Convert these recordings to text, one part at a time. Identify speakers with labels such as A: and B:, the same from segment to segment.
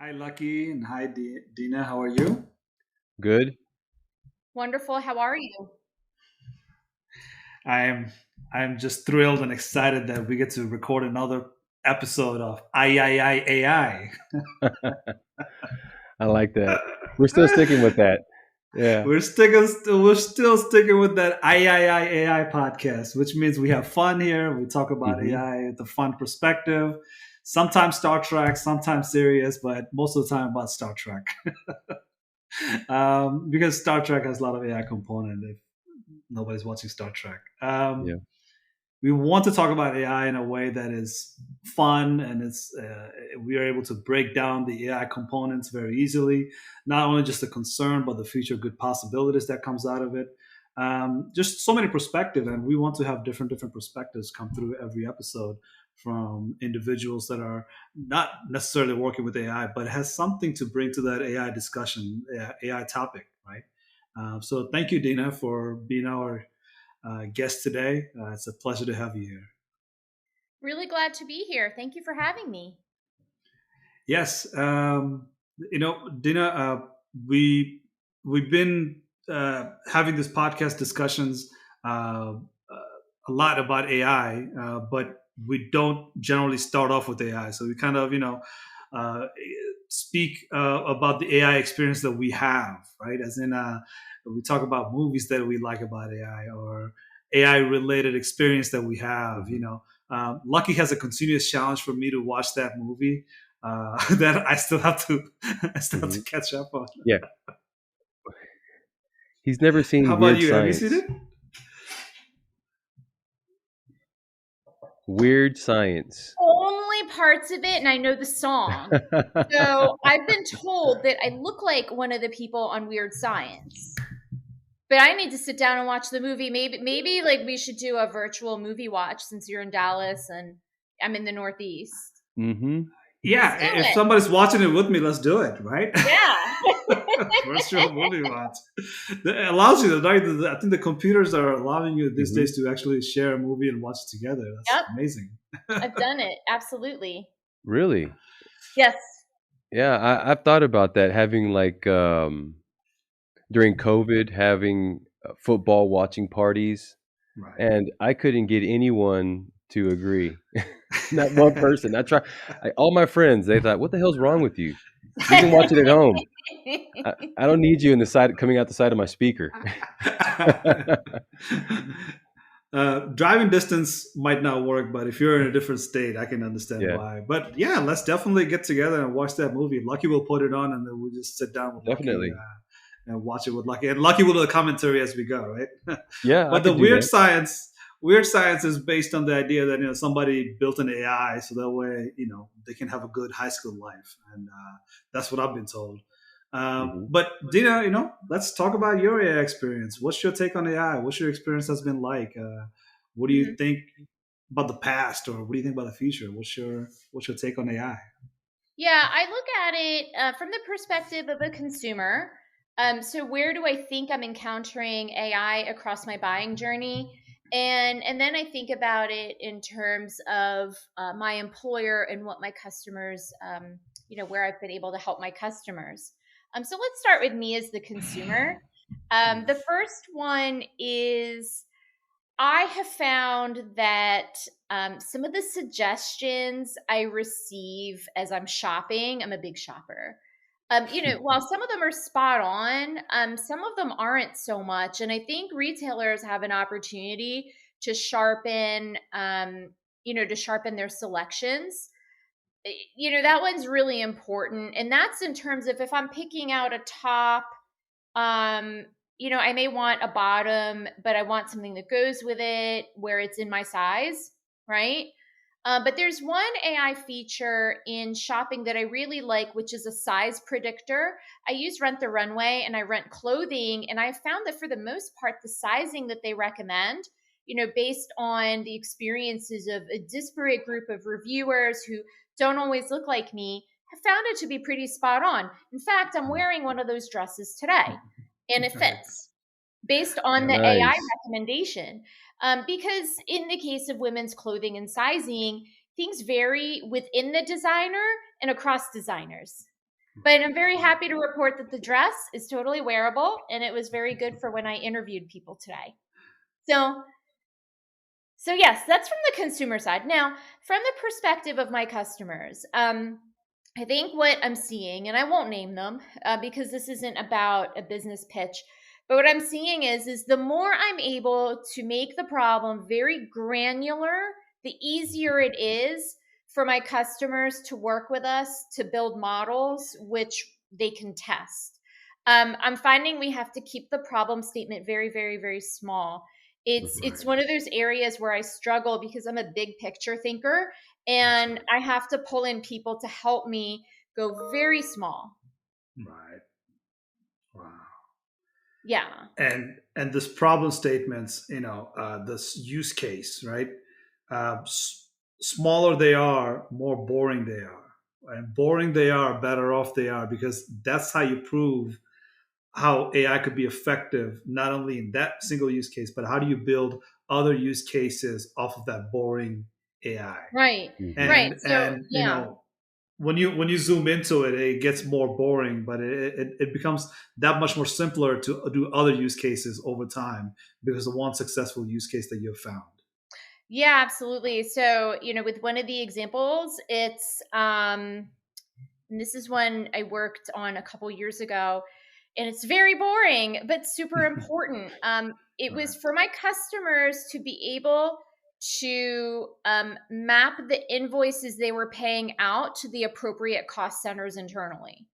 A: Hi, Lucky, and hi, Dina. How are you?
B: Good.
C: Wonderful. How are you?
A: I'm I'm just thrilled and excited that we get to record another episode of AyAyAyAi.
B: I like that. We're still sticking with that. Yeah.
A: We're still sticking with that AyAyAyAi podcast, which means we have fun here. We talk about
B: hmm
A: AI, the fun perspective. Sometimes Star Trek, sometimes serious, but most of the time about Star Trek. Because Star Trek has a lot of AI component. If nobody's watching Star Trek.
B: Yeah.
A: We want to talk about AI in a way that is fun and we are able to break down the AI components very easily. Not only just the concern, but the future good possibilities that comes out of it. Just so many perspectives, and we want to have different perspectives come through every episode from individuals that are not necessarily working with AI, but has something to bring to that AI discussion, AI topic, right? So thank you, Dina, for being our guest today. It's a pleasure to have you here.
C: Really glad to be here. Thank you for having me.
A: Yes, Dina, we we've been having this podcast discussions uh, a lot about AI, but we don't generally start off with AI. So we kind of, uh, speak about the AI experience that we have, right? As in, we talk about movies that we like about AI or AI related experience that we have.
B: hmm
A: Lucky has a continuous challenge for me to watch that movie that I still have to I still have
B: hmm
A: to catch up on.
B: Yeah. He's never
A: How
B: seen
A: about
B: Weird
A: you? Have you seen
B: Science.
A: it?
B: Weird Science.
C: Only parts of it, and I know the song. So I've been told that I look like one of the people on Weird Science. But I need to sit down and watch the movie. Maybe like we should do a virtual movie watch since you're in Dallas and I'm in the Northeast.
B: hmm
C: Let's
A: Yeah,
C: do
A: if
C: it.
A: somebody's watching it with me, let's do it, right?
C: Yeah.
A: Virtual movie watch. It allows you to, right? I think the computers are allowing you these
B: hmm
A: days to actually share a movie and watch it together. That's
C: Yep.
A: amazing.
C: I've done it. Absolutely.
B: Really?
C: Yes.
B: Yeah. I've thought about that, having like during COVID, having football watching parties,
A: Right.
B: and I couldn't get anyone to agree. Not one person. All my friends, they thought, "What the hell's wrong with you? You can watch it at home. I don't need you in the side coming out the side of my speaker."
A: Driving distance might not work, but if you're in a different state, I can understand
B: Yeah,
A: why. But yeah, let's definitely get together and watch that movie. Lucky will put it on, and then we'll just sit down with Lucky
B: definitely.
A: and watch it with Lucky. And Lucky will do a commentary as we go, right?
B: Yeah, I
A: But the
B: could do that.
A: weird science is based on the idea that somebody built an AI so that way they can have a good high school life, and that's what I've been told.
B: hmm
A: But Dina, let's talk about your AI experience. What's your take on AI? What's your experience has been like? What do you
C: Mhm.
A: think about the past, or what do you think about the future? What's your take on AI?
C: Yeah, I look at it from the perspective of a consumer. So where do I think I'm encountering AI across my buying journey? And then I think about it in terms of my employer and what my customers, where I've been able to help my customers. So let's start with me as the consumer. The first one is I have found that some of the suggestions I receive as I'm shopping, I'm a big shopper. While some of them are spot on, some of them aren't so much. And I think retailers have an opportunity to sharpen their selections. That one's really important. And that's in terms of if I'm picking out a top um, I may want a bottom, but I want something that goes with it where it's in my size, right? But there's one AI feature in shopping that I really like, which is a size predictor. I use Rent the Runway and I rent clothing, and I found that for the most part, the sizing that they recommend, based on the experiences of a disparate group of reviewers who don't always look like me, have found it to be pretty spot on. In fact, I'm wearing one of those dresses today and it
A: Right.
C: fits based on the AI
B: Nice.
C: recommendation. Because in the case of women's clothing and sizing, things vary within the designer and across designers. But I'm very happy to report that the dress is totally wearable, and it was very good for when I interviewed people today. So yes, that's from the consumer side. Now, from the perspective of my customers, I think what I'm seeing, and I won't name them because this isn't about a business pitch, but what I'm seeing is the more I'm able to make the problem very granular, the easier it is for my customers to work with us to build models which they can test. I'm finding we have to keep the problem statement very, very, very small. It's one of those areas where I struggle because I'm a big picture thinker, and I have to pull in people to help me go very small.
A: Right. Wow.
C: Yeah.
A: And this problem statements, this use case, right? Smaller they are, more boring they are. And boring they are, better off they are, because that's how you prove how AI could be effective, not only in that single use case, but how do you build other use cases off of that boring AI?
C: Right. Right. So
A: And
C: yeah.
A: when you zoom into it, it gets more boring, but it becomes that much more simpler to do other use cases over time because of one successful use case that you've found.
C: Yeah, absolutely. So, with one of the examples, it's and this is one I worked on a couple years ago, and it's very boring but super important. It was
A: Right.
C: for my customers to be able to map the invoices they were paying out to the appropriate cost centers internally.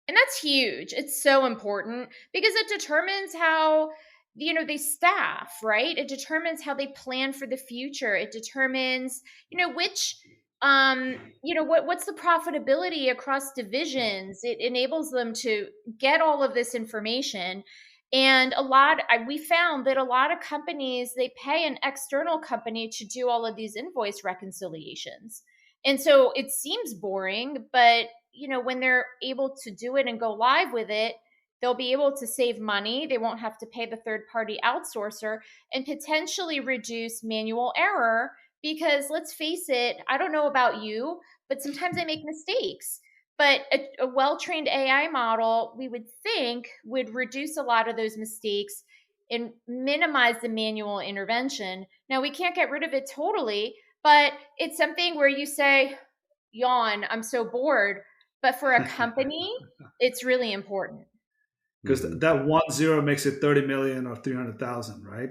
C: And that's huge. It's so important because it determines how they staff, right? It determines how they plan for the future. It determines, which what's the profitability across divisions. It enables them to get all of this information. And we found that a lot of companies, they pay an external company to do all of these invoice reconciliations. And so it seems boring, but when they're able to do it and go live with it, they'll be able to save money. They won't have to pay the third party outsourcer and potentially reduce manual error. Because let's face it, I don't know about you, but sometimes I make mistakes. But a well trained AI model, we would think, would reduce a lot of those mistakes and minimize the manual intervention. Now, we can't get rid of it totally, but it's something where you say, yawn, I'm so bored. But for a company, it's really important.
A: Because that 1 0 makes it 30 million or 300,000, right?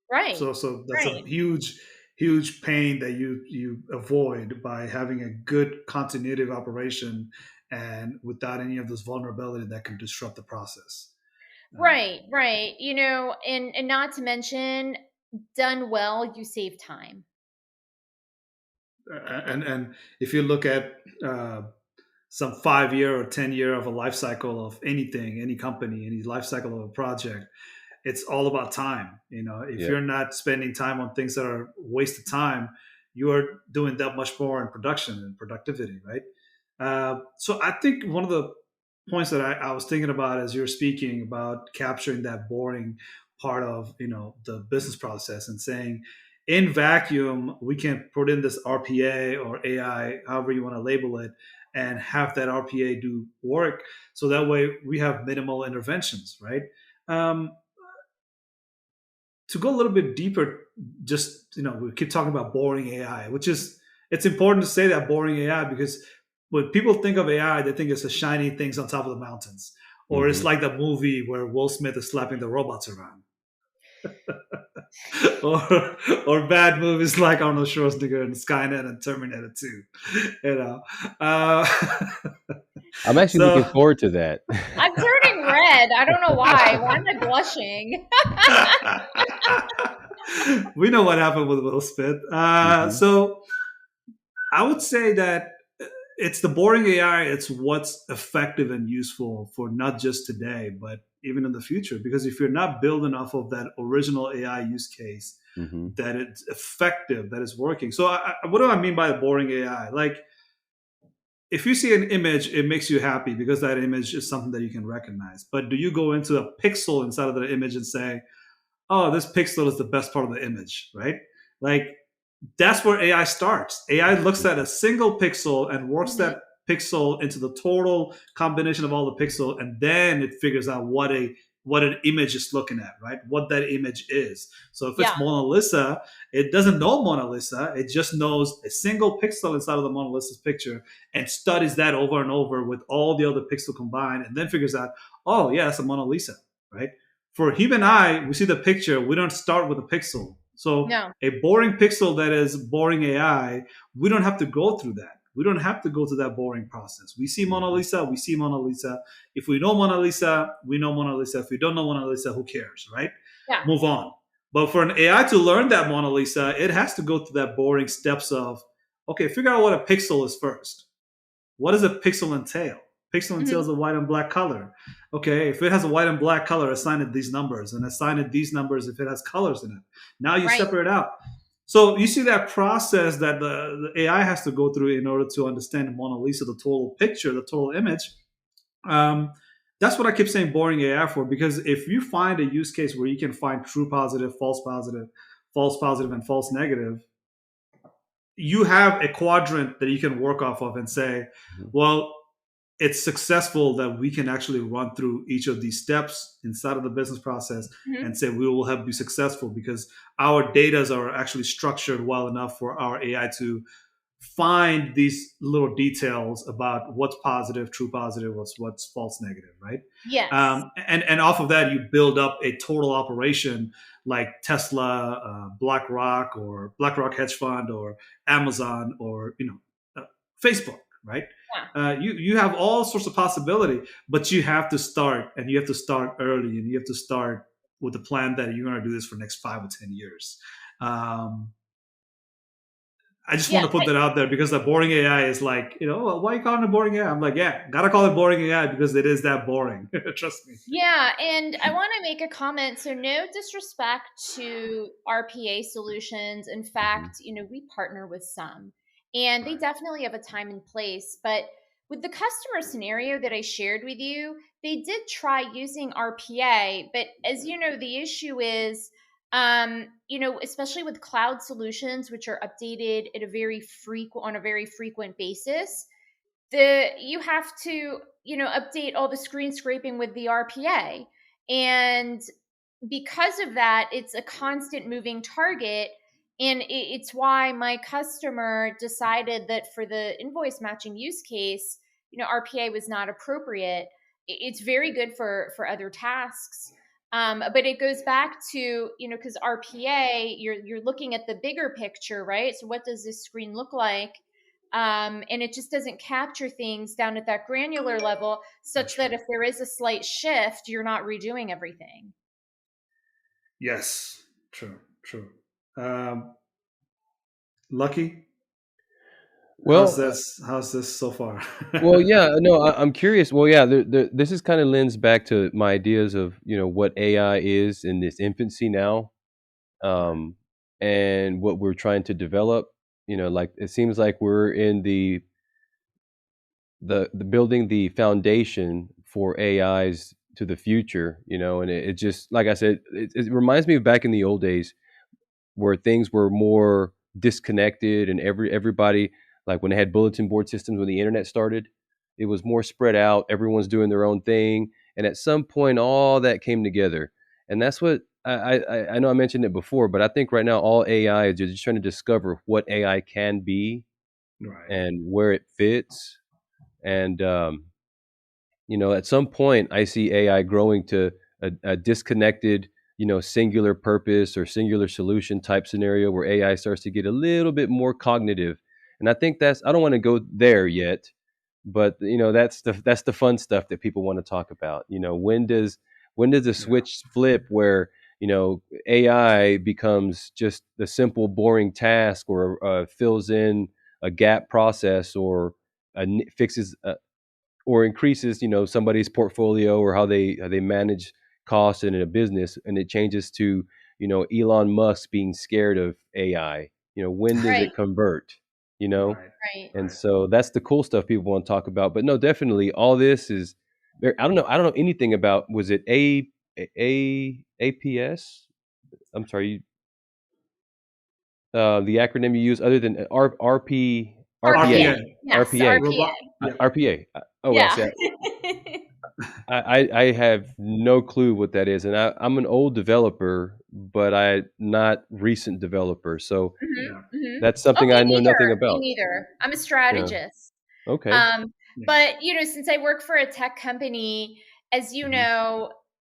C: Right.
A: So that's a
C: Right.
A: huge pain that you avoid by having a good continuity of operation and without any of this vulnerability that can disrupt the process.
C: Right. Right. And not to mention, done well, you save time.
A: And if you look at some 5 year or 10 year of a life cycle of anything, any company, any life cycle of a project, it's all about time. If
B: Yep.
A: you're not spending time on things that are wasted time, you are doing that much more in production and productivity, right? So I think one of the points that I was thinking about as you're speaking about capturing that boring part of the business process and saying in vacuum we can put in this RPA or AI, however you want to label it, and have that RPA do work so that way we have minimal interventions, right? um, to go a little bit deeper, just we keep talking about boring AI, which is it's important to say that boring AI because when people think of AI, they think it's the shiny things on top of the mountains, or it's like the movie where Will Smith is slapping the robots around, or bad movies like Arnold Schwarzenegger and Skynet and Terminator 2. Uh,
B: I'm actually looking
A: so
B: forward to that.
C: I'm turning red. I don't know why. Why am I blushing?
A: we know what happened with Will Smith. So I would say that it's the boring AI. It's what's effective and useful for not just today, but even in the future. Because if you're not building off of that original AI use case, that it's effective, that is working. So what do I mean by the boring AI? Like, if you see an image, it makes you happy because that image is something that you can recognize. But do you go into a pixel inside of the image and say, oh, this pixel is the best part of the image, right? Like, that's where AI starts. AI looks at a single pixel and works that pixel into the total combination of all the pixel, and then it figures out what an image is looking at, right? What that image is. So if it's
C: Yeah.
A: Mona Lisa, it doesn't know Mona Lisa. It just knows a single pixel inside of the Mona Lisa's picture and studies that over and over with all the other pixels combined, and then figures out, oh yeah, it's a Mona Lisa, right? For him and I, we see the picture. We don't start with a pixel. So
C: No.
A: a boring pixel that is boring AI, we don't have to go through that. We don't have to go through that boring process. We see Mona Lisa, we see Mona Lisa. If we know Mona Lisa, we know Mona Lisa. If we don't know Mona Lisa, who cares, right?
C: Yeah.
A: Move on. But for an AI to learn that Mona Lisa, it has to go through that boring steps of, okay, figure out what a pixel is first. What does a pixel entail? Pixel entails a white and black color. Okay, if it has a white and black color, assign it these numbers, and assign it these numbers if it has colors in it. Now you
C: Right.
A: separate out. So you see that process that the AI has to go through in order to understand Mona Lisa, the total picture, the total image. That's what I keep saying boring AI for, because if you find a use case where you can find true positive, false positive, and false negative, you have a quadrant that you can work off of and say, well, it's successful that we can actually run through each of these steps inside of the business process and say we will have be successful because our data are actually structured well enough for our AI to find these little details about what's positive, true positive, what's false negative, right?
C: Yes.
A: And off of that, you build up a total operation like Tesla, BlackRock hedge fund, or Amazon, or Facebook, right?
C: Yeah.
A: You have all sorts of possibility, but you have to start, and you have to start early, and you have to start with the plan that you're going to do this for the next 5 or 10 years. I just want to put that out there because the boring AI is like, well, why are you calling it boring AI? I'm like, yeah, gotta call it boring AI because it is that boring. Trust me.
C: Yeah, and I want to make a comment. So, no disrespect to RPA solutions. In fact, we partner with some, and they definitely have a time and place. But with the customer scenario that I shared with you, they did try using RPA. But as you know, the issue is, especially with cloud solutions, which are updated at on a very frequent basis, you have to update all the screen scraping with the RPA, and because of that, it's a constant moving target. And it's why my customer decided that for the invoice matching use case, RPA was not appropriate. It's very good for other tasks, but it goes back to because RPA, you're looking at the bigger picture, right? So what does this screen look like? And it just doesn't capture things down at that granular level, such that if there is a slight shift, you're not redoing everything.
A: Yes, true. Lucky.
B: Well,
A: how's this so far?
B: Well, yeah, no, I'm curious. Well, yeah, this is kind of lends back to my ideas of what AI is in this infancy now, and what we're trying to develop. Like it seems like we're in the building the foundation for AIs to the future. And it just like I said, it reminds me of back in the old days where things were more disconnected and everybody, like when they had bulletin board systems when the internet started, it was more spread out, everyone's doing their own thing, and at some point all that came together. And that's what I know I mentioned it before, but I think right now all AI is just trying to discover what AI can be,
A: right.
B: And where it fits. And at some point I see AI growing to a disconnected, singular purpose or singular solution type scenario where AI starts to get a little bit more cognitive. And I think I don't want to go there yet, but that's the fun stuff that people want to talk about. When does the switch flip where AI becomes just the simple boring task, or fills in a gap process, or fixes or increases somebody's portfolio, or how they manage costs in a business, and it changes to Elon Musk being scared of AI. When does it convert?
C: Right.
B: And so that's the cool stuff people want to talk about. But no, definitely all this is I don't know anything about, was it APS? I'm sorry, the acronym you use other than RP RPA.
C: Yes,
B: RPA.
C: RPA.
B: RPA. Oh,
C: Yeah.
B: I have no clue what that is, and I'm an old developer, but I'm not recent developer, so that's something I know nothing about.
C: Me neither. I'm a
B: Yeah.
C: strategist.
B: Okay.
C: But since I work for a tech company, as you know,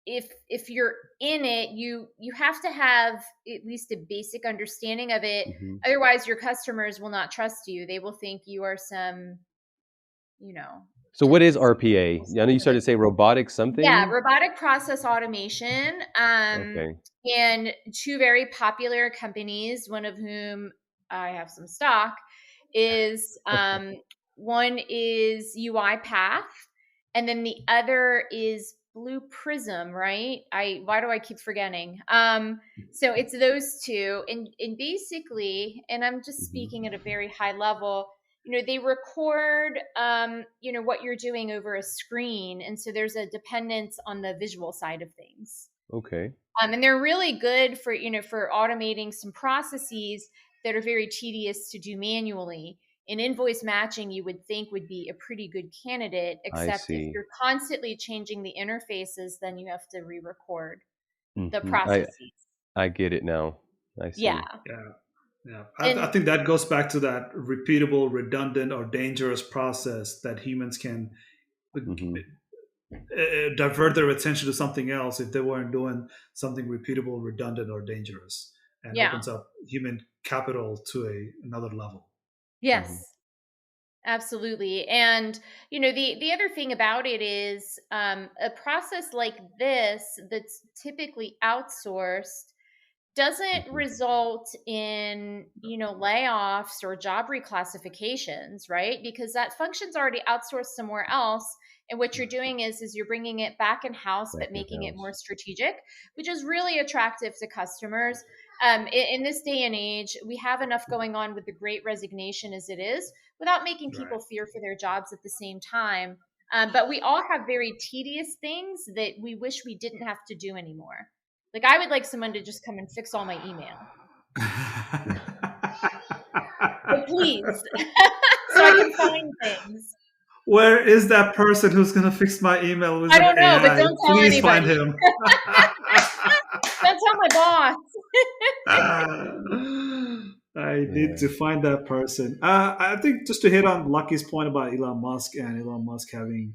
C: if you're in it, you have to have at least a basic understanding of it. Otherwise, your customers will not trust you. They will think you are some,
B: So what is RPA? I know you started to say robotic something.
C: Yeah, robotic process automation.
B: Okay.
C: And two very popular companies, one of whom I have some stock, is one is UiPath, and then the other is Blue Prism, right? Why do I keep forgetting? So it's those two, and basically, and I'm just speaking at a very high level. They record, what you're doing over a screen, and so there's a dependence on the visual side of things.
B: Okay.
C: And they're really good for for automating some processes that are very tedious to do manually. In invoice matching, you would think would be a pretty good candidate, except if you're constantly changing the interfaces, then you have to re-record the processes.
B: I get it now. I see.
C: Yeah.
A: I think that goes back to that repeatable, redundant, or dangerous process that humans can divert their attention to something else if they weren't doing something repeatable, redundant, or dangerous, and opens up human capital to another level.
C: Yes, absolutely. And, the other thing about it is a process like this that's typically outsourced doesn't result in, layoffs or job reclassifications, right? Because that function's already outsourced somewhere else. And what you're doing is you're bringing it back in house, but making it more strategic, which is really attractive to customers. In this day and age, we have enough going on with the Great Resignation as it is, without making people fear for their jobs at the same time. But we all have very tedious things that we wish we didn't have to do anymore. Like, I would like someone to just come and fix all my email. But please. So I can find things.
A: Where is that person who's going to fix my email with
C: I don't know,
A: AI?
C: but don't tell
A: Please
C: anybody.
A: Find him.
C: Don't tell my boss.
A: I need to find that person. I think just to hit on Lucky's point about Elon Musk and Elon Musk having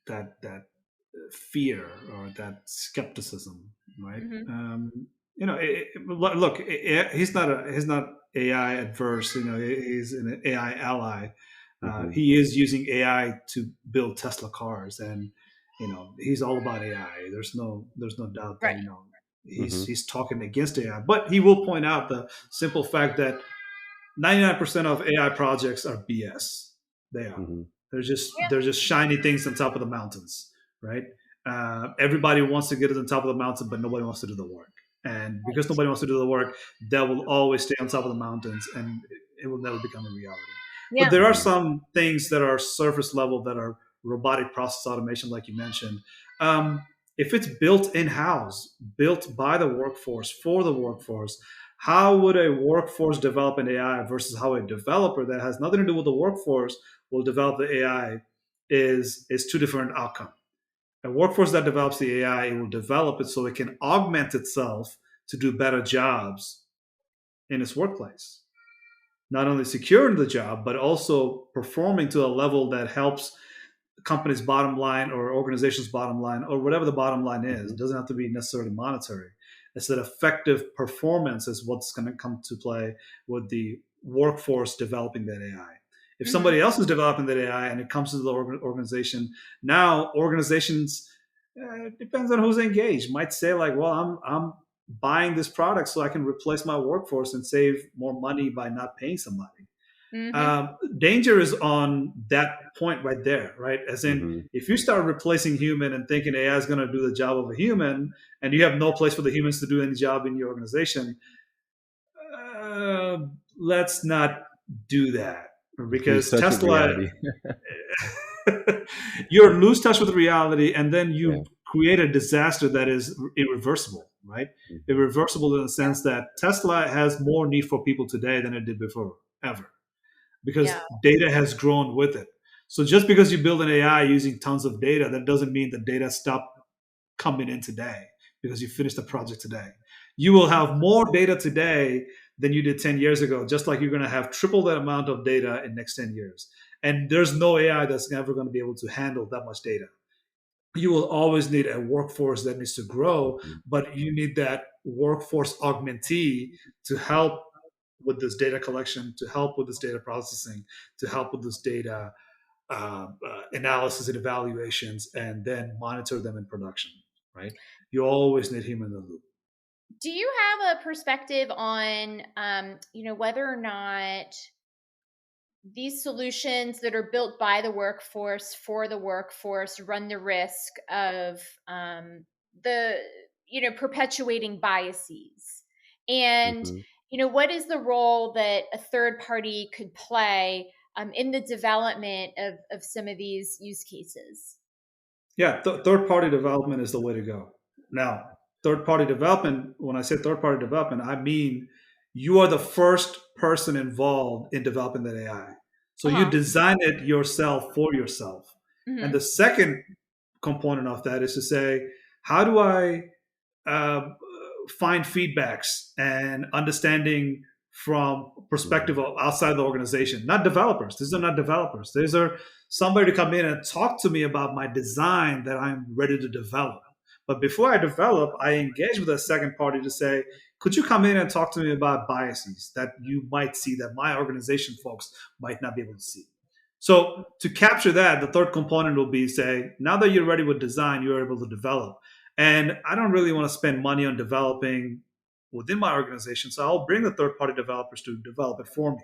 A: that fear or that skepticism, right? Look, he's not AI adverse. He's an AI ally. He is using AI to build Tesla cars, and he's all about AI. There's no doubt that he's talking against AI, but he will point out the simple fact that 99% of AI projects are BS. They are. They're just shiny things on top of the mountains, right? Everybody wants to get to the top of the mountain, but nobody wants to do the work. And because nobody wants to do the work, that will always stay on top of the mountains, and it will never become a reality. But there are some things that are surface level that are robotic process automation, like you mentioned. If it's built in-house, built by the workforce, for the workforce, how would a workforce develop an AI versus how a developer that has nothing to do with the workforce will develop the AI is two different outcomes. A workforce that develops the AI, it will develop it so it can augment itself to do better jobs in its workplace. Not only securing the job, but also performing to a level that helps the company's bottom line or organization's bottom line or whatever the bottom line is. It doesn't have to be necessarily monetary. It's that effective performance is what's going to come to play with the workforce developing that AI. If somebody else is developing that AI and it comes to the organization, now organizations, it depends on who's engaged, might say like, well, I'm buying this product so I can replace my workforce and save more money by not paying somebody. Danger is on that point right there, right? As in, if you start replacing human and thinking AI is going to do the job of a human and you have no place for the humans to do any job in your organization, let's not do that. Because Tesla, you lose touch with reality, and then you create a disaster that is irreversible. right?
B: Mhm.
A: Irreversible in the sense that Tesla has more need for people today than it did before, ever,
C: Yeah.
A: because data has grown with it. So just because you build an AI using tons of data, that doesn't mean the data stop coming in today because you finished the project today. You will have more data today than you did 10 years ago, just like you're going to have triple that amount of data in next 10 years. And there's no AI that's ever going to be able to handle that much data. You will always need a workforce that needs to grow,
B: Mhm.
A: but you need that workforce augmentee to help with this data collection, to help with this data processing, to help with this data analysis and evaluations, and then monitor them in production, right? You always need human in the loop.
C: Do you have a perspective on, whether or not these solutions that are built by the workforce for the workforce run the risk of the perpetuating biases, and
B: Mhm.
C: what is the role that a third party could play in the development of some of these use cases?
A: Yeah, third party development is the way to go. Now, third party development, when I say third party development, I mean you are the first person involved in developing that AI. So you
C: Uh-huh.
A: design it yourself for yourself. And
C: Hmm.
A: the second component of that is to say, how do I uh, find feedbacks and understanding from perspective
B: Mhm.
A: of outside the organization, not developers. These are not developers. These are somebody to come in and talk to me about my design that I'm ready to develop. But before I develop, I engage with a second party to say, could you come in and talk to me about biases that you might see that my organization folks might not be able to see? So to capture that, the third component will be say, now that you're ready with design, you're able to develop. And I don't really want to spend money on developing within my organization. So I'll bring the third party developers to develop it for me.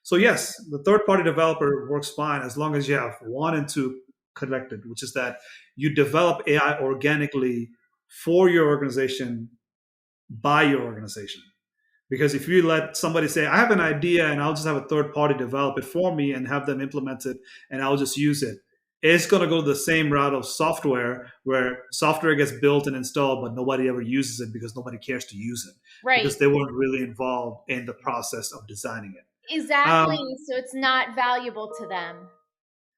A: So, yes, the third party developer works fine as long as you have one and two connected, which is that you develop AI organically for your organization by your organization. Because if you let somebody say, I have an idea and I'll just have a third party develop it for me and have them implement it and I'll just use it, it's going to go the same route of software where software gets built and installed, but nobody ever uses it because nobody cares to use it
C: Right.
A: because they weren't really involved in the process of designing it.
C: Exactly.
A: Um,
C: So it's not valuable to them.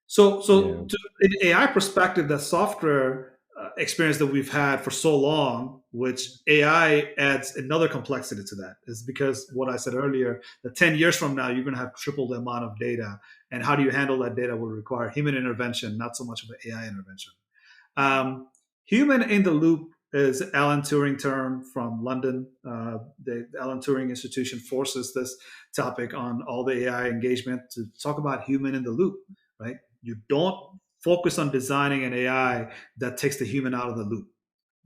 A: so
B: Yeah.
A: to an AI perspective, that software experience that we've had for so long, which AI adds another complexity to that, is because what I said earlier, that 10 years from now, you're going to have triple the amount of data. And how do you handle that data will require human intervention, not so much of an AI intervention. Um, Human in the loop is Alan Turing term from London. The Alan Turing Institution forces this topic on all the AI engagement to talk about human in the loop, right? You don't focus on designing an AI that takes the human out of the loop.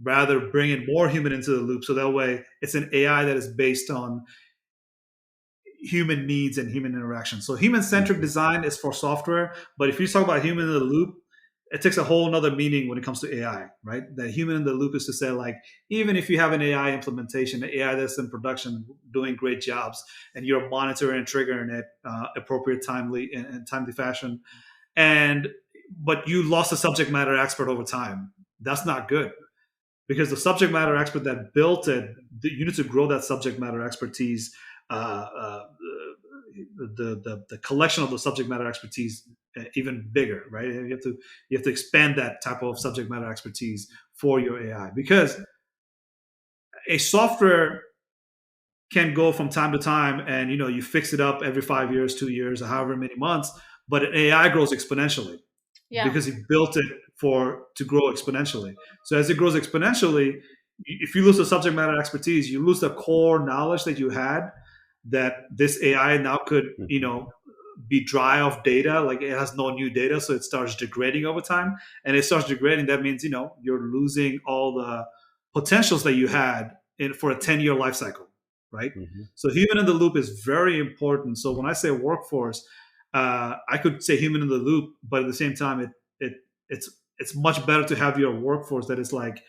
A: Rather, bringing more human into the loop so that way it's an AI that is based on human needs and human interaction. So human centric
B: Mhm.
A: design is for software, but if you talk about human in the loop, it takes a whole nother meaning when it comes to AI, right? The human in the loop is to say, like, even if you have an AI implementation, an AI that's in production doing great jobs, and you're monitoring and triggering it appropriate, timely, in timely fashion, and but you lost a subject matter expert over time, that's not good because the subject matter expert that built it, you need to grow that subject matter expertise, uh, uh, the collection of the subject matter expertise even bigger, right? You have to expand that type of subject matter expertise for your AI because a software can go from time to time and you fix it up every 5 years, 2 years, or however many months, but an AI grows exponentially
C: Yeah.
A: because he built it for to grow exponentially. So as it grows exponentially, if you lose the subject matter expertise, you lose the core knowledge that you had that this AI now could,
B: Mhm.
A: be dry of data, like it has no new data, so it starts degrading over time. And it starts degrading, that means, you're losing all the potentials that you had for a 10-year life cycle, right?
B: Mhm.
A: So human in the loop is very important. So when I say workforce, I could say human in the loop, but at the same time, it it's it's much better to have your workforce that is like,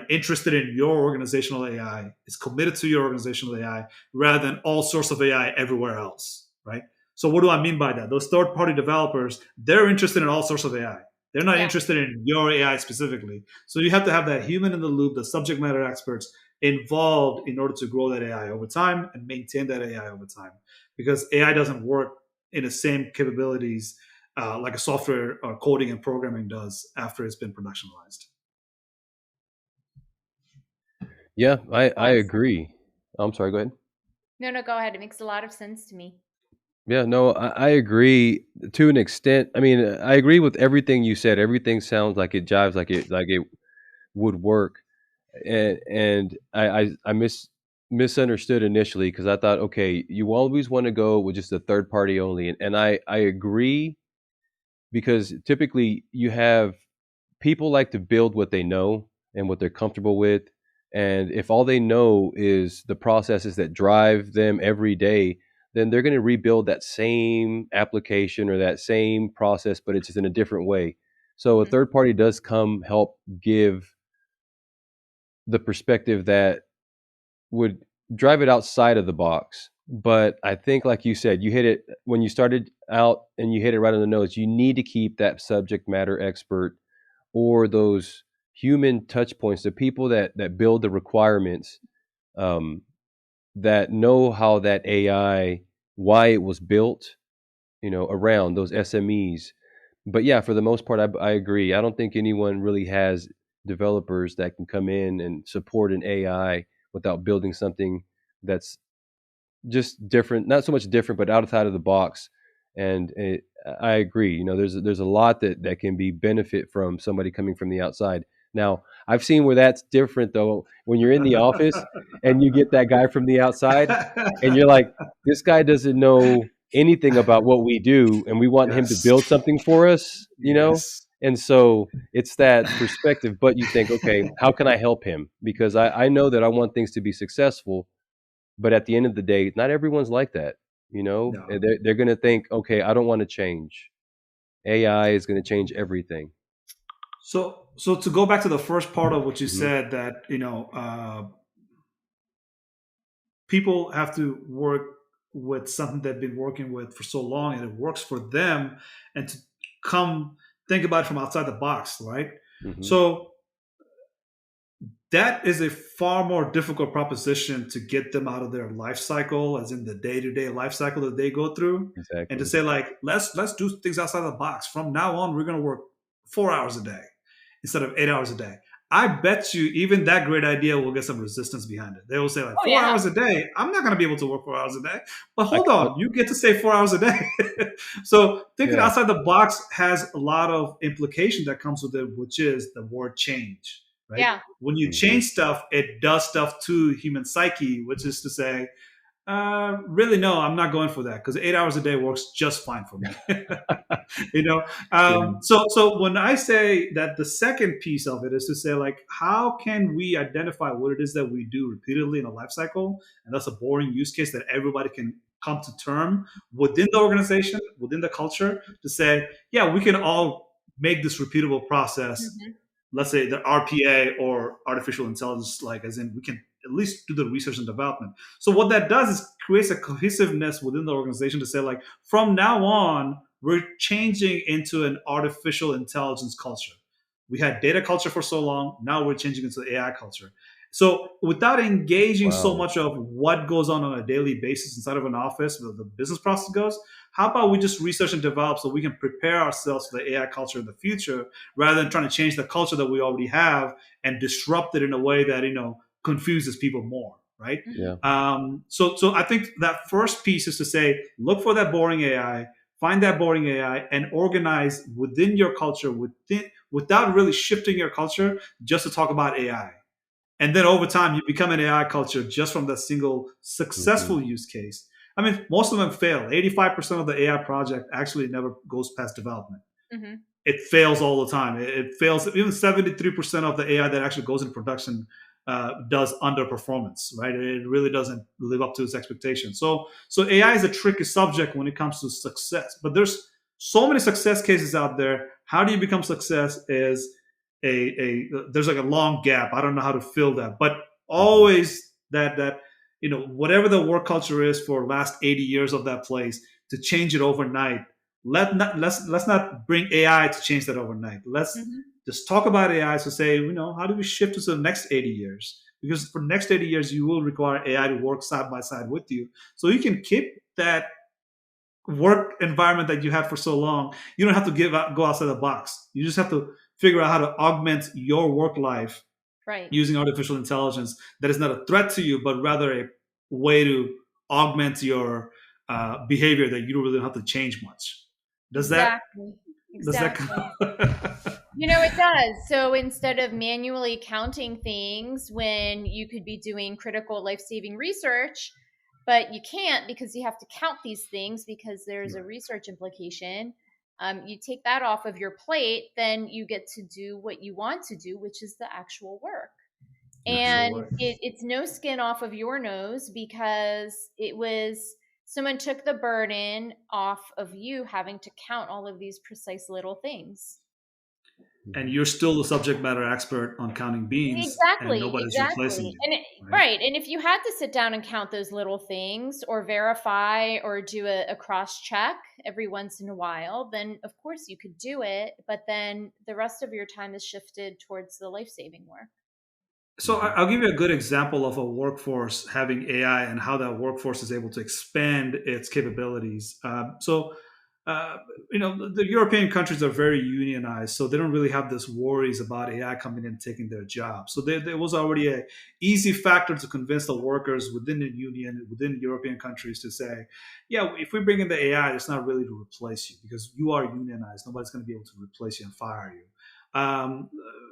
A: interested in your organizational AI, is committed to your organizational AI, rather than all sorts of AI everywhere else, right? So what do I mean by that? Those third-party developers, they're interested in all sorts of AI. They're not
C: Yeah.
A: interested in your AI specifically. So you have to have that human in the loop, the subject matter experts involved in order to grow that AI over time and maintain that AI over time. Because AI doesn't work in the same capabilities like a software or coding and programming does after it's been productionalized.
B: Yeah, I agree. I'm sorry, go ahead.
C: No, go ahead. It makes a lot of sense to me.
B: Yeah, no, I agree to an extent. I mean, I agree with everything you said. Everything sounds like it jives, like it would work. And I misunderstood initially because I thought, okay, you always want to go with just a third party only, and I agree because typically you have people like to build what they know and what they're comfortable with. And if all they know is the processes that drive them every day, then they're going to rebuild that same application or that same process, but it's just in a different way. So a
C: Mhm.
B: third party does come help give the perspective that would drive it outside of the box. But I think, like you said, you hit it when you started out and you hit it right on the nose. You need to keep that subject matter expert or those human touch points, the people that build the requirements, um, that know how that AI, why it was built, around those SMEs. But yeah, for the most part, I agree. I don't think anyone really has developers that can come in and support an AI without building something that's just different, not so much different, but outside of the box. And I agree. There's a lot that can be benefit from somebody coming from the outside. Now, I've seen where that's different though. When you're in the office and you get that guy from the outside, and you're like, this guy doesn't know anything about what we do, and we want him to
A: Yes.
B: build something for us,
A: Yes.
B: And so it's that perspective. But you think, okay, how can I help him? Because I know that I want things to be successful, but at the end of the day, not everyone's like that.
A: No.
B: And they're going to think, okay, I don't want to change. AI is going to change everything.
A: So to go back to the first part of what you
B: Hmm.
A: said, that people have to work with something they've been working with for so long and it works for them, and to come think about it from outside the box, right?
B: Hmm.
A: So that is a far more difficult proposition to get them out of their life cycle, as in the day-to-day life cycle that they go through, and to
B: Exactly.
A: say like, let's do things outside the box. From now on, we're going to work 4 hours a day instead of 8 hours a day. I bet you even that great idea will get some resistance behind it. They will say like,
C: Oh
A: four
C: yeah.
A: hours a day, I'm not going to be able to work 4 hours a day. But
B: I,
A: hold
B: I,
A: on, you get to say 4 hours a day. So thinking
B: yeah.
A: outside the box has a lot of implication that comes with it, which is the word change, right?
C: Yeah.
A: When you
B: Hmm.
A: change stuff, it does stuff to human psyche, which is to say, really, no, I'm not going for that because 8 hours a day works just fine for me. you know,
B: Yeah.
A: so when I say that, the second piece of it is to say like, how can we identify what it is that we do repeatedly in a life cycle, and that's a boring use case that everybody can come to term within the organization, within the culture, to say, yeah, we can all make this repeatable process,
C: Hmm.
A: let's say the RPA or artificial intelligence, like as in we can at least do the research and development. So what that does is creates a cohesiveness within the organization to say like, from now on, we're changing into an artificial intelligence culture. We had data culture for so long. Now we're changing into the AI culture. So without engaging so
B: Wow.
A: much of what goes on a daily basis inside of an office, the business process goes, how about we just research and develop so we can prepare ourselves for the AI culture in the future, rather than trying to change the culture that we already have and disrupt it in a way that confuses people more, right?
B: Yeah.
A: So I think that first piece is to say, look for that boring AI, find that boring AI, and organize within your culture without really shifting your culture just to talk about AI. And then over time, you become an AI culture just from that single
B: Hmm.
A: successful use case. I mean, most of them fail. 85% of the AI project actually never goes past development.
C: Hmm.
A: It fails all the time. It fails. Even 73% of the AI that actually goes in production does underperformance, right? It really doesn't live up to its expectations. So AI is a tricky subject when it comes to success. But there's so many success cases out there. How do you become success is there's like a long gap. I don't know how to fill that, but
B: Hmm.
A: always that whatever the work culture is for last 80 years of that place, to change it overnight, let's not bring AI to change that overnight. Let's
C: Hmm.
A: just talk about AI to say, how do we shift to the next 80 years? because for the next 80 years, you will require AI to work side by side with you. So you can keep that work environment that you had for so long. You don't have to go outside the box. You just have to figure out how to augment your work life
C: Right.
A: using artificial intelligence that is not a threat to you, but rather a way to augment your behavior that you don't really have to change much. Does
C: Exactly.
A: that
C: Exactly.
A: kind
C: It does. So instead of manually counting things when you could be doing critical life-saving research, but you can't because you have to count these things because there's a research implication, you take that off of your plate, then you get to do what you want to do, which is the actual work. And it's no skin off of your nose because someone took the burden off of you having to count all of these precise little things.
A: and you're still the subject matter expert on counting beans, and nobody's replacing you.
C: Right. And if you had to sit down and count those little things or verify or do a cross check every once in a while, then of course you could do it. But then the rest of your time is shifted towards the life-saving work.
A: So I'll give you a good example of a workforce having AI and how that workforce is able to expand its capabilities. The European countries are very unionized, so they don't really have this worries about AI coming in and taking their job. So there was already a easy factor to convince the workers within the union, within European countries to say, yeah, if we bring in the AI, it's not really to replace you because you are unionized. Nobody's going to be able to replace you and fire you.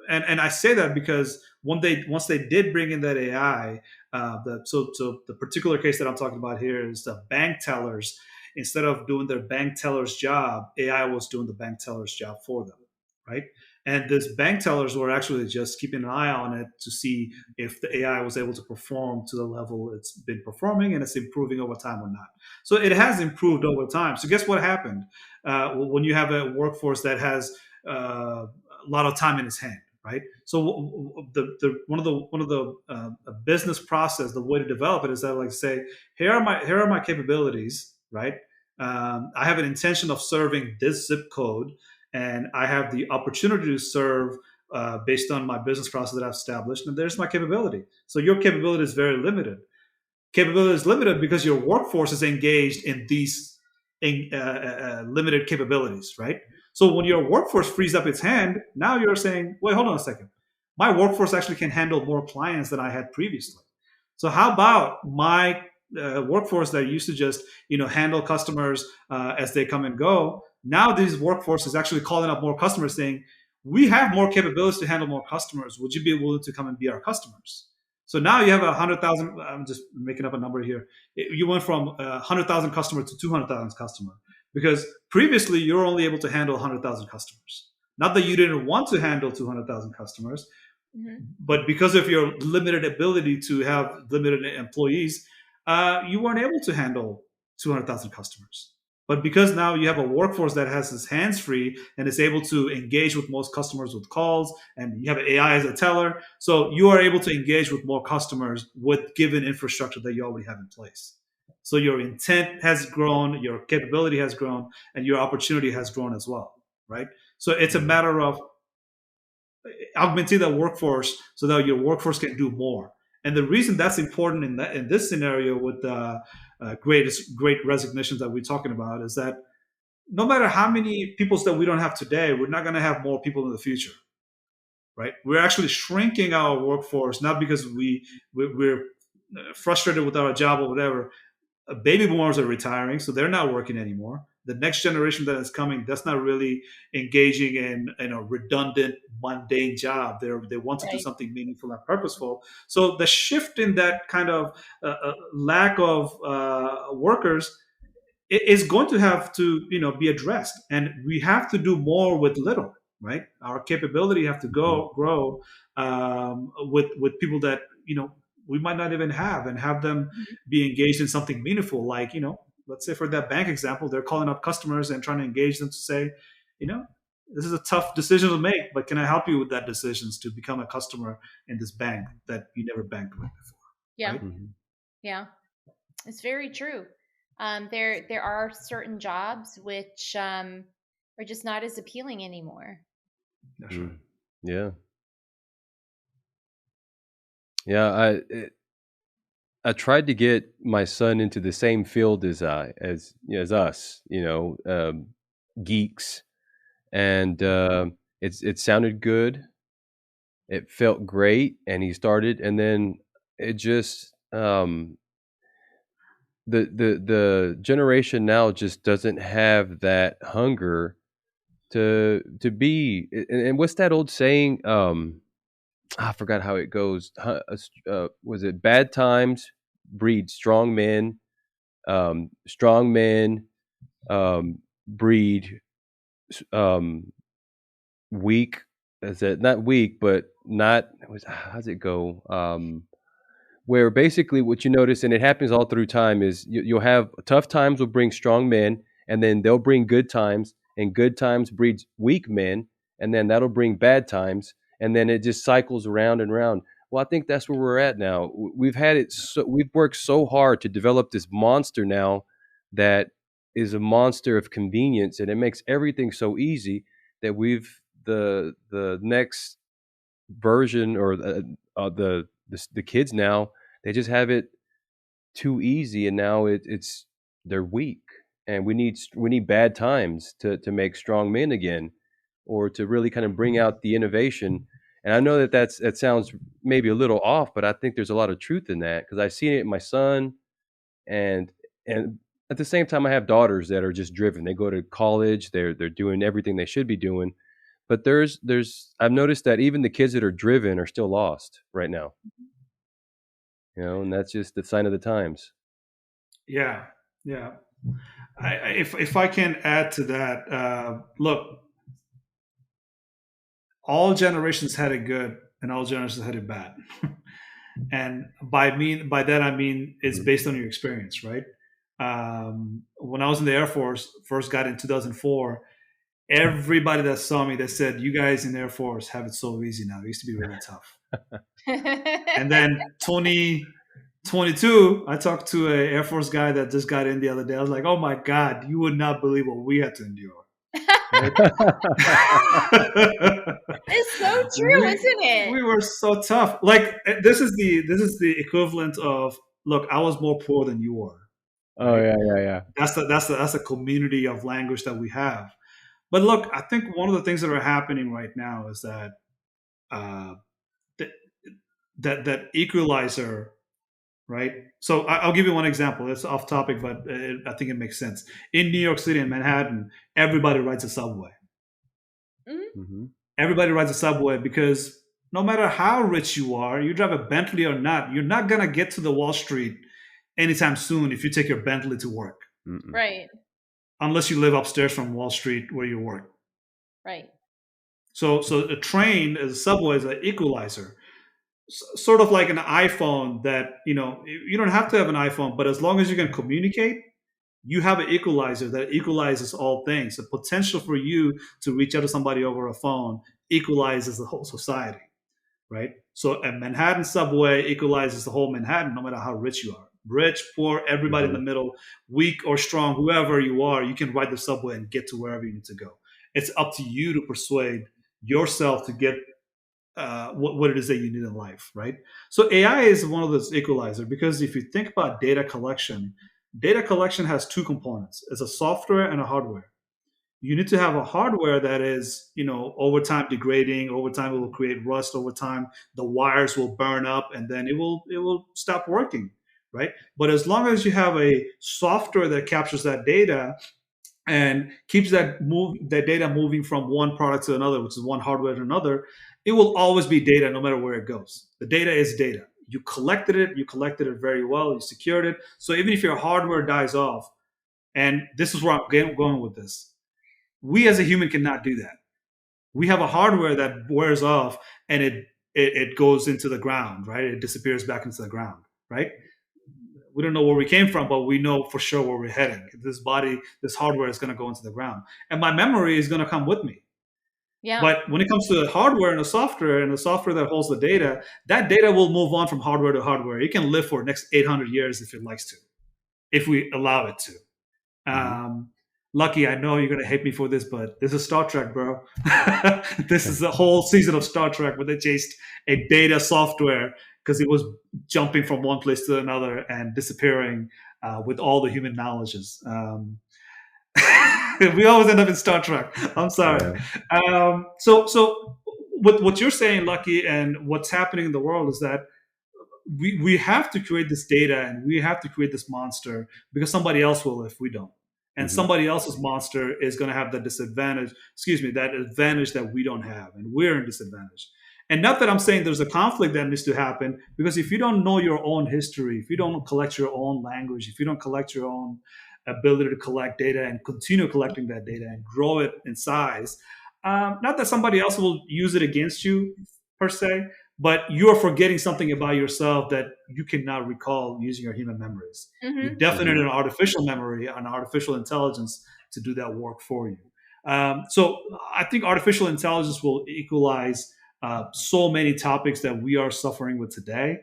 A: And I say that because once they did bring in that AI, the particular case that I'm talking about here is the bank tellers. Instead of doing their bank teller's job, AI was doing the bank teller's job for them, right? And these bank tellers were actually just keeping an eye on it to see if the AI was able to perform to the level it's been performing and it's improving over time or not. So it has improved over time. So guess what happened when you have a workforce that has a lot of time in its hand, right? So one of the business process, the way to develop it is that, like, say, here are my capabilities, right? I have an intention of serving this zip code, and I have the opportunity to serve based on my business process that I've established, and there's my capability. So your capability is very limited. Capability is limited because your workforce is engaged in these limited capabilities, right? So when your workforce frees up its hand, now you're saying, wait, hold on a second. My workforce actually can handle more clients than I had previously. So how about my workforce that used to just handle customers as they come and go? Now this workforce is actually calling up more customers, saying, we have more capabilities to handle more customers. Would you be willing to come and be our customers? So now you have 100,000. I'm just making up a number here. You went from 100,000 customer to 200,000 customer because previously you were only able to handle 100,000 customers. Not that you didn't want to handle 200,000 customers, but because of your limited ability to have limited employees, you weren't able to handle 200,000 customers. But because now you have a workforce that has its hands free and is able to engage with most customers with calls, and you have AI as a teller, so you are able to engage with more customers with given infrastructure that you already have in place. So your intent has grown, your capability has grown, and your opportunity has grown as well, right? So it's a matter of augmenting that workforce so that your workforce can do more. And the reason that's important in this scenario with great resignations that we're talking about is that no matter how many people that we don't have today, we're not going to have more people in the future, right? We're actually shrinking our workforce, not because we're frustrated with our job or whatever. Baby boomers are retiring, so they're not working anymore. The next generation that is coming, that's not really engaging in a redundant, mundane job. They want to do something meaningful and purposeful. So the shift in that kind of lack of workers is going to have to be addressed, and we have to do more with little. Right, our capability have to grow with people that we might not even have, and have them be engaged in something meaningful. Like, let's say for that bank example, they're calling up customers and trying to engage them to say, this is a tough decision to make, but can I help you with that decisions to become a customer in this bank that you never banked with before?
C: Yeah.
A: Right?
C: Yeah, it's very true. There are certain jobs which are just not as appealing anymore.
A: That's right.
B: Yeah. Yeah, I tried to get my son into the same field as us, geeks, and it sounded good. It felt great, and he started, and then it just the generation now just doesn't have that hunger to be. And what's that old saying? I forgot how it goes. Was it bad times breed strong men? Strong men breed um, weak. Is it not weak, but not? How's it go? Where basically what you notice, and it happens all through time, is you'll have tough times will bring strong men, and then they'll bring good times, and good times breeds weak men, and then that'll bring bad times, and then it just cycles around and around. Well, I think that's where we're at now. We've worked so hard to develop this monster now that is a monster of convenience, and it makes everything so easy that the next version, or the kids now, they just have it too easy, and now it's they're weak, and we need bad times to make strong men again, or to really kind of bring out the innovation. And I know that sounds maybe a little off, but I think there's a lot of truth in that, because I've seen it in my son, and and at the same time I have daughters that are just driven. They go to college, they're doing everything they should be doing, but there's I've noticed that even the kids that are driven are still lost right now, and that's just the sign of the times.
A: Yeah, yeah. If I can add to that, look, all generations had it good, and all generations had it bad. And by that I mean it's
B: Mhm.
A: based on your experience, right? When I was in the Air Force, first got in 2004, everybody that saw me, they said, "You guys in the Air Force have it so easy now. It used to be really tough." And then 2022, I talked to an Air Force guy that just got in the other day. I was like, "Oh my God, you would not believe what we had to endure." Right?
C: It's so true,
A: we
C: isn't it?
A: we were so tough. Like this is the equivalent of, look, I was more poor than you were,
B: Oh,
A: right?
B: yeah, yeah, yeah.
A: That's a community of language that we have. But look, I think one of the things that are happening right now is that uh, th- that equalizer, right? So I'll give you one example. It's off topic, but I think it makes sense. In New York City, in Manhattan, everybody rides a subway.
C: Mhm.
B: Mhm.
A: Everybody rides a subway because no matter how rich you are, you drive a Bentley or not, you're not gonna get to the Wall Street anytime soon if you take your Bentley to work,
B: Mm-mm.
C: Right,
A: unless you live upstairs from Wall Street where you work.
C: right.
A: So a train, as a subway, is an equalizer, sort of like an iPhone. That you don't have to have an iPhone, but as long as you can communicate, you have an equalizer that equalizes all things. The potential for you to reach out to somebody over a phone equalizes the whole society, right? So a Manhattan subway equalizes the whole Manhattan, no matter how rich you are. Rich, poor, everybody in the
B: Mhm.
A: middle, weak or strong, whoever you are, you can ride the subway and get to wherever you need to go. It's up to you to persuade yourself to get what it is that you need in life, right? So AI is one of those equalizer, because if you think about data collection has two components. It's a software and a hardware. You need to have a hardware that is, over time degrading. Over time, it will create rust. Over time, the wires will burn up, and then it will stop working, right? But as long as you have a software that captures that data and keeps that data moving from one product to another, which is one hardware to another, it will always be data no matter where it goes. The data is data. You collected it very well, you secured it. So even if your hardware dies off, and this is where I'm going with this, we as a human cannot do that. We have a hardware that wears off, and it goes into the ground, right? It disappears back into the ground, right? We don't know where we came from, but we know for sure where we're heading. This hardware is going to go into the ground, and my memory is going to come with me.
C: Yeah.
A: But when it comes to the hardware and the software that holds the data, that data will move on from hardware to hardware. It can live for the next 800 years if it likes to, if we allow it to.
B: Mhm.
A: Lucky, I know you're gonna hate me for this, but this is Star Trek, bro. This is a whole season of Star Trek where they chased a data software because it was jumping from one place to another and disappearing with all the human knowledges. We always end up in Star Trek. I'm sorry. So what you're saying, Lucky, and what's happening in the world is that we have to create this data and we have to create this monster because somebody else will if we don't. And somebody else's monster is going to have that disadvantage, that advantage that we don't have. And we're in disadvantage. And not that I'm saying there's a conflict that needs to happen, because if you don't know your own history, if you don't collect your own language, if you don't collect your own ability to collect data and continue collecting that data and grow it in size, not that somebody else will use it against you per se, but you're forgetting something about yourself that you cannot recall using your human memories. You definitely need an artificial memory, an artificial intelligence to do that work for you. So I think artificial intelligence will equalize so many topics that we are suffering with today,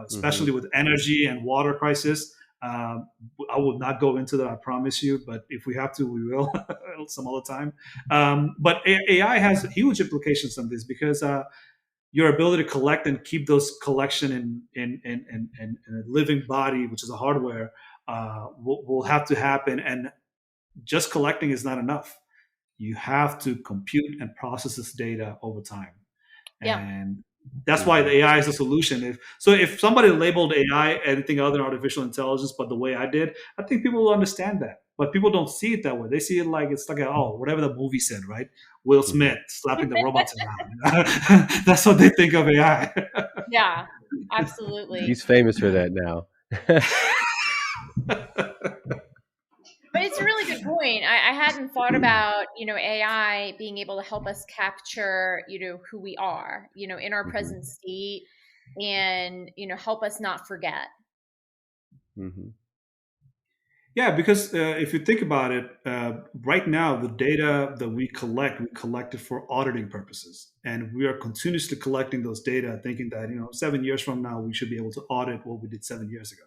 A: especially with energy and water crisis. I will not go into that, I promise you, but if we have to, we will some other time. But AI has huge implications on this because your ability to collect and keep those collection in a living body, which is a hardware, will have to happen. And just collecting is not enough. You have to compute and process this data over time.
C: Yeah.
A: And that's why the AI is a solution. If somebody labeled AI anything other than artificial intelligence, but the way I did, I think people will understand that. But people don't see it that way. They see it like it's like, whatever the movie said, right? Will Smith slapping the robots around. That's what they think of AI.
C: Yeah, absolutely.
B: He's famous for that now.
C: But it's a really good point. I hadn't thought about, AI being able to help us capture, who we are, in our present state and, help us not forget.
A: Yeah, because if you think about it, right now, the data that we collect it for auditing purposes. And we are continuously collecting those data, thinking that, 7 years from now, we should be able to audit what we did 7 years ago.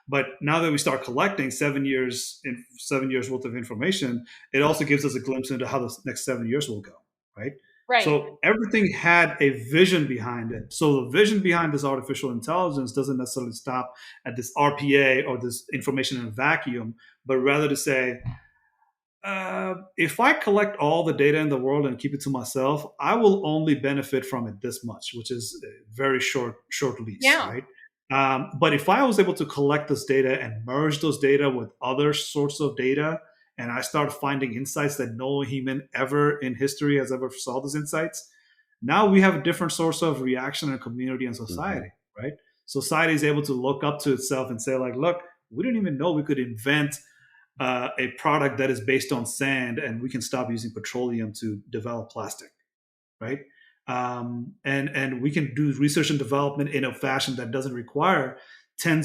A: But now that we start collecting 7 years worth of information, it also gives us a glimpse into how the next 7 years will go, right?
C: Right.
A: So everything had a vision behind it. So the vision behind this artificial intelligence doesn't necessarily stop at this RPA or this information in a vacuum, but rather to say, if I collect all the data in the world and keep it to myself, I will only benefit from it this much, which is a very short lease, right? But if I was able to collect this data and merge those data with other sorts of data, and I start finding insights that no human ever in history has ever saw those insights, now we have a different source of reaction in community and society, right? Society is able to look up to itself and say, like, look, we didn't even know we could invent a product that is based on sand, and we can stop using petroleum to develop plastic, right? And we can do research and development in a fashion that doesn't require 10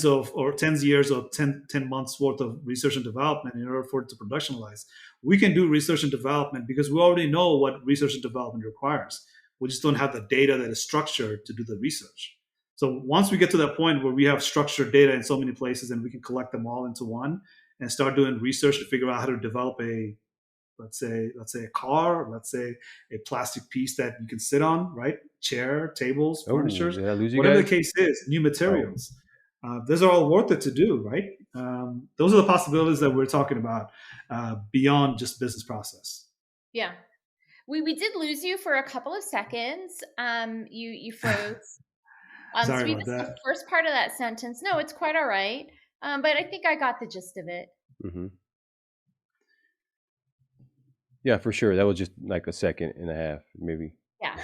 A: years or 10 months worth of research and development in order for it to productionalize. We can do research and development because we already know what research and development requires. We just don't have the data that is structured to do the research. So once we get to that point where we have structured data in so many places and we can collect them all into one and start doing research to figure out how to develop let's say a car, let's say a plastic piece that you can sit on, right? Chair, tables, furniture, whatever the case is, new materials. Those are all worth it to do, right? Those are the possibilities that we're talking about beyond just business process.
C: Yeah. We did lose you for a couple of seconds. You froze.
A: Sorry
C: so we
A: about
C: missed
A: that.
C: the first part of that sentence. No, it's quite all right. But I think I got the gist of it.
B: Yeah, for sure. That was just like a second and a half, maybe.
C: Yeah.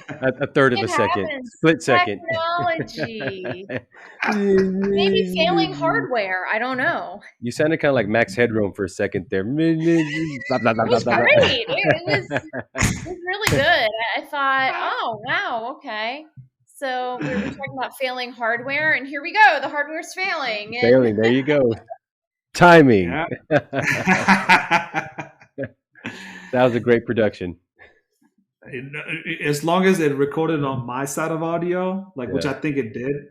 B: a third of a second. Split second.
C: Technology. Maybe failing hardware. I don't know.
B: You sounded kind of like Max Headroom for a second there.
C: It was great. It was really good. I thought, oh, wow, okay. So we were talking about failing hardware, and here we go. The hardware's failing.
B: Failing. There you go. Timing.
A: Yeah.
B: That was a great production.
A: As long as it recorded on my side of audio, which I think it did,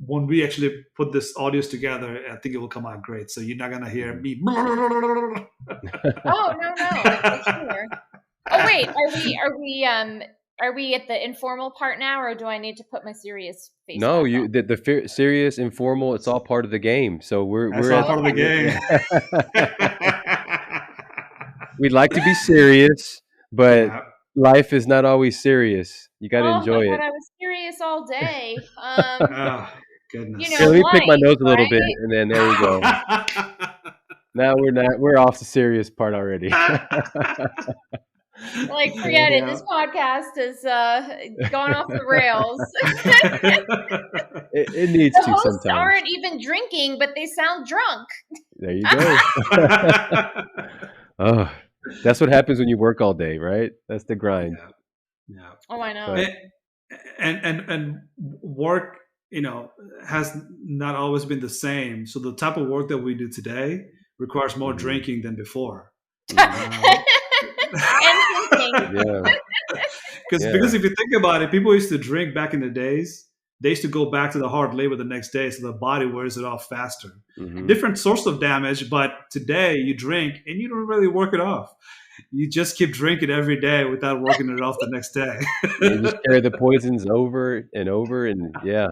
A: when we actually put this audios together, I think it will come out great. So you're not gonna hear me.
C: Oh no, for sure. Oh wait, are Are we at the informal part now, or do I need to put my serious face?
B: No,
C: back on?
B: the serious, informal, it's all part of the game. So
A: That's all part of the game.
B: We'd like to be serious, but
A: Yeah.
B: life is not always serious. You got to
C: Oh
B: enjoy
C: my
B: it.
C: God, I was serious all day.
A: Oh, goodness.
C: You
B: Here,
C: know,
B: let me pick my
C: life,
B: nose a little bit,
C: right?
B: and then there we go. Now we're off the serious part already.
C: Like, forget it. This podcast has gone off the rails.
B: It needs
C: The
B: to
C: hosts
B: sometimes.
C: aren't even drinking, but they sound drunk.
B: There you go. Oh, that's what happens when you work all day, right? That's the grind.
A: Yeah.
C: Oh, I know.
B: But-
A: And work, has not always been the same. So the type of work that we do today requires more drinking than before.
C: And thinking.
B: Yeah.
A: Because if you think about it, people used to drink back in the days. They used to go back to the hard labor the next day, so the body wears it off faster.
B: Mhm.
A: Different source of damage, but today you drink and you don't really work it off. You just keep drinking every day without working it off the next day.
B: You just carry the poisons over and over, and yeah.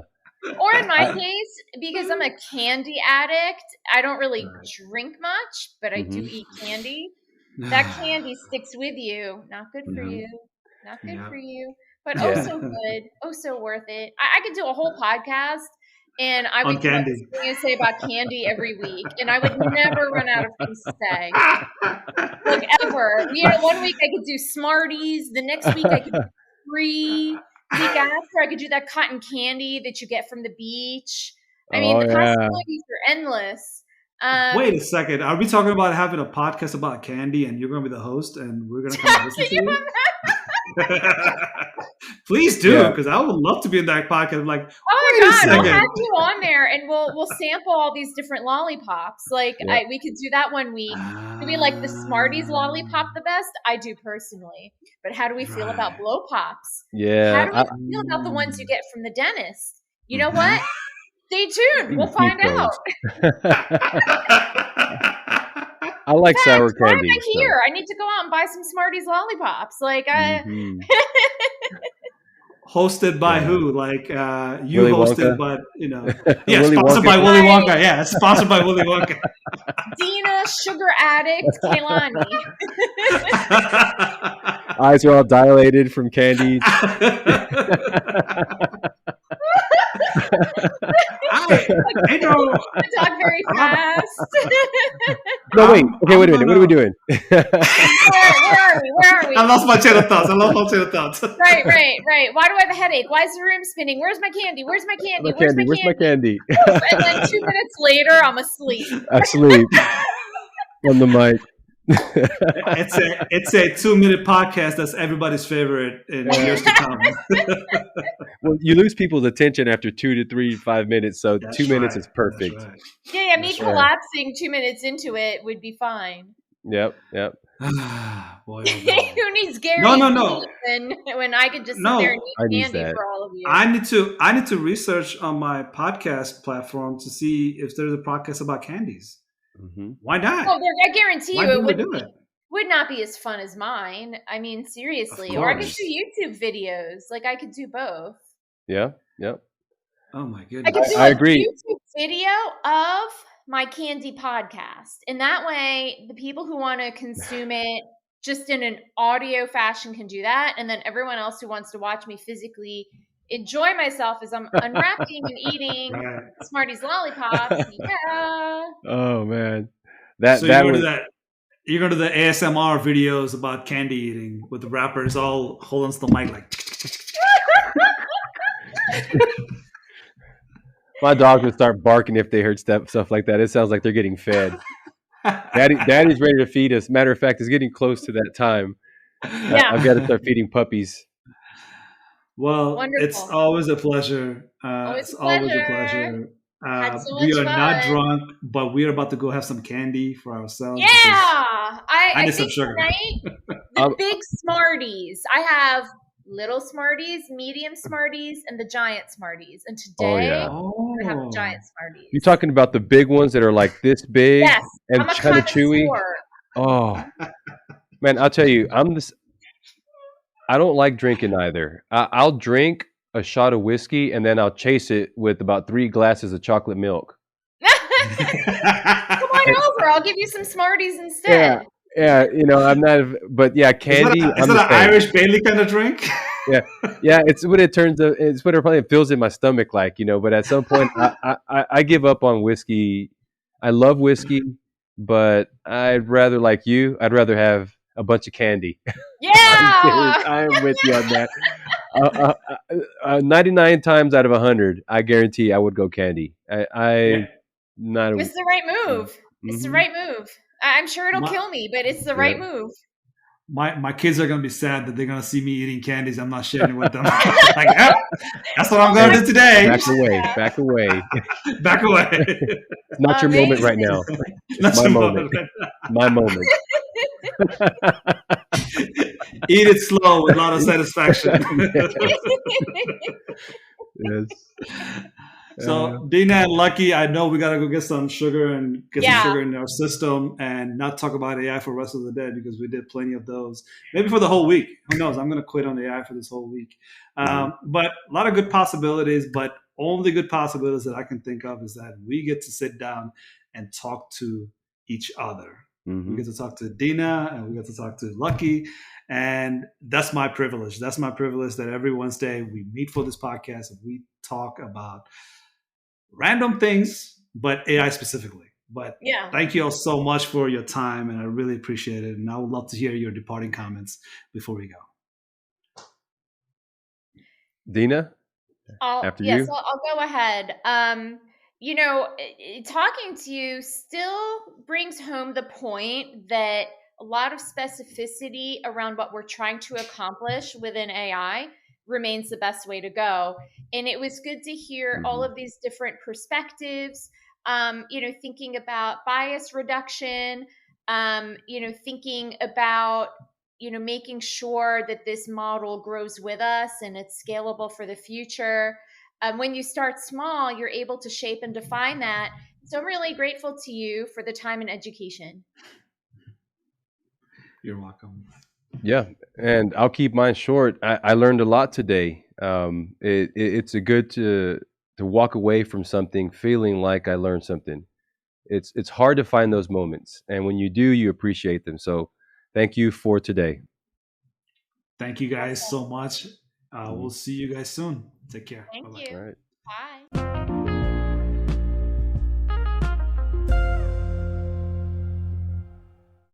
C: Or in my case, because I'm a candy addict, I don't really drink much, but I do eat candy. That candy sticks with you. Not good for you. Not good for you. But oh so good. Oh so worth it. I could do a whole podcast and I would come up with something to say about candy every week, and I would never run out of things to say. Like ever. 1 week I could do Smarties, the next week I could do free. Week after I could do that cotton candy that you get from the beach. I mean, the possibilities are endless.
A: Wait a second. Are we talking about having a podcast about candy and you're going to be the host and we're going to come and listen to you? Please do, because I would love to be in that podcast. Like,
C: oh my God, I'll have you on there and we'll sample all these different lollipops. Like, we could do that 1 week. Maybe like the Smarties lollipop the best? I do personally. But how do we feel about blow pops?
B: Yeah.
C: How do we feel about the ones you get from the dentist? You know what? Stay tuned. We'll find out.
B: I like sour candy.
C: Why am I here? I need to go out and buy some Smarties lollipops. Like,
A: hosted by who? Like, you
B: Willie
A: hosted,
B: Wanka.
A: but
B: Willie
A: sponsored
B: Wanka.
A: by Willie Wanka. Yeah, sponsored by Willie Wanka.
C: Dina, sugar addict, Kaylani.
B: Eyes are all dilated from candies.
A: I
C: talk very fast.
B: No, wait. Okay, wait a minute. What are we doing?
C: Where are we?
A: I lost my chain of thoughts.
C: Right. Why do I have a headache? Why is the room spinning? Where's my candy? Where's my candy?
B: Where's my candy?
C: And then 2 minutes later, I'm asleep.
B: On the mic.
A: It's a 2-minute podcast that's everybody's favorite in years to come.
B: Well, you lose people's attention after 2 to 3 to 5 minutes, so
A: That's
B: 2 minutes
A: right.
B: is perfect.
A: That's
C: Yeah, me collapsing 2 minutes into it would be fine.
B: Yep.
A: Boy, oh boy.
C: Who needs Gary?
A: No.
C: When I could just sit there and eat candy for all of you.
A: I need to research on my podcast platform to see if there's a podcast about candies.
B: Mm-hmm.
A: Why not?
C: Well, I guarantee you it
A: would
C: not be as fun as mine. I mean, seriously. Or I could do YouTube videos. Like, I could do both.
B: Yeah. Yep.
A: Oh my goodness.
C: I could do
B: I agree.
C: YouTube video of my candy podcast. And that way, the people who want to consume it just in an audio fashion can do that. And then everyone else who wants to watch me physically enjoy myself as I'm unwrapping and eating Smarties lollipops. Yeah.
B: Oh man.
A: You're going to the ASMR videos about candy eating with the rappers all holding to the mic like.
B: My dogs would start barking if they heard stuff like that. It sounds like they're getting fed. Daddy's ready to feed us. Matter of fact, it's getting close to that time.
C: Yeah.
B: I've got to start feeding puppies.
A: Well,
C: Wonderful.
A: It's always a pleasure.
C: Always a pleasure.
A: We are not drunk, but we're about to go have some candy for ourselves.
C: Yeah, I
A: need
C: think
A: some sugar.
C: Tonight, the big Smarties. I have little Smarties, medium Smarties, and the giant Smarties. And today, I'm going to have giant Smarties.
B: You're talking about the big ones that are like this big and kind of chewy? Oh, man, I'll tell you, I don't like drinking either. I'll drink a shot of whiskey and then I'll chase it with about 3 glasses of chocolate milk.
C: Come on over. I'll give you some Smarties
B: Yeah,
C: instead.
B: yeah. I'm not. But yeah, candy.
A: Is
B: I'm
A: that
B: the
A: an
B: same.
A: Irish Bailey kind of drink?
B: Yeah, yeah. It's what it turns. It's what it probably feels in my stomach like. But at some point, I give up on whiskey. I love whiskey, but I'd rather, like you, I'd rather have a bunch of candy. I'm serious.
C: Yeah.
B: I am with you on that. 99 times out of 100, I guarantee I would go candy.
A: Yeah.
B: Not.
C: It's the right move. It's the
B: Mhm.
C: right move. I'm sure it'll
A: My,
C: kill me, but it's the
B: Yeah.
C: right move.
A: my kids are gonna be sad that they're gonna see me eating candies. I'm not sharing with them. Like, yep, that's what I'm gonna do today.
B: Back away. Back away.
A: Back away.
B: It's not your moment right now.
A: Not
B: My
A: your
B: moment.
A: moment.
B: My moment.
A: Eat it slow with a lot of satisfaction.
B: Yes.
A: So Dina and Lucky, I know we gotta go get some sugar and get some
C: Yeah.
A: sugar in our system and not talk about AI for the rest of the day because we did plenty of those. Maybe for the whole week. Who knows? I'm gonna quit on AI for this whole week. But a lot of good possibilities, but only good possibilities that I can think of is that we get to sit down and talk to each other. We get to talk to Dina and we get to talk to Lucky. And that's my privilege. That's my privilege that every Wednesday we meet for this podcast and we talk about random things, but AI specifically. But
C: Yeah.
A: thank you all so much for your time, and I really appreciate it. And I would love to hear your departing comments before we go.
B: Dina, after you.
C: Yes, I'll go ahead. Talking to you still brings home the point that a lot of specificity around what we're trying to accomplish within AI remains the best way to go. And it was good to hear all of these different perspectives, thinking about bias reduction, thinking about making sure that this model grows with us and it's scalable for the future. When you start small, you're able to shape and define that. So I'm really grateful to you for the time and education.
A: You're welcome.
B: Yeah, and I'll keep mine short. I learned a lot today. It's a good to walk away from something feeling like I learned something. It's hard to find those moments, and when you do, you appreciate them. So, thank you for today.
A: Thank you guys so much. We'll see you guys soon. Take care.
C: Thank
A: Bye-bye.
C: you.
B: All right.
C: Bye.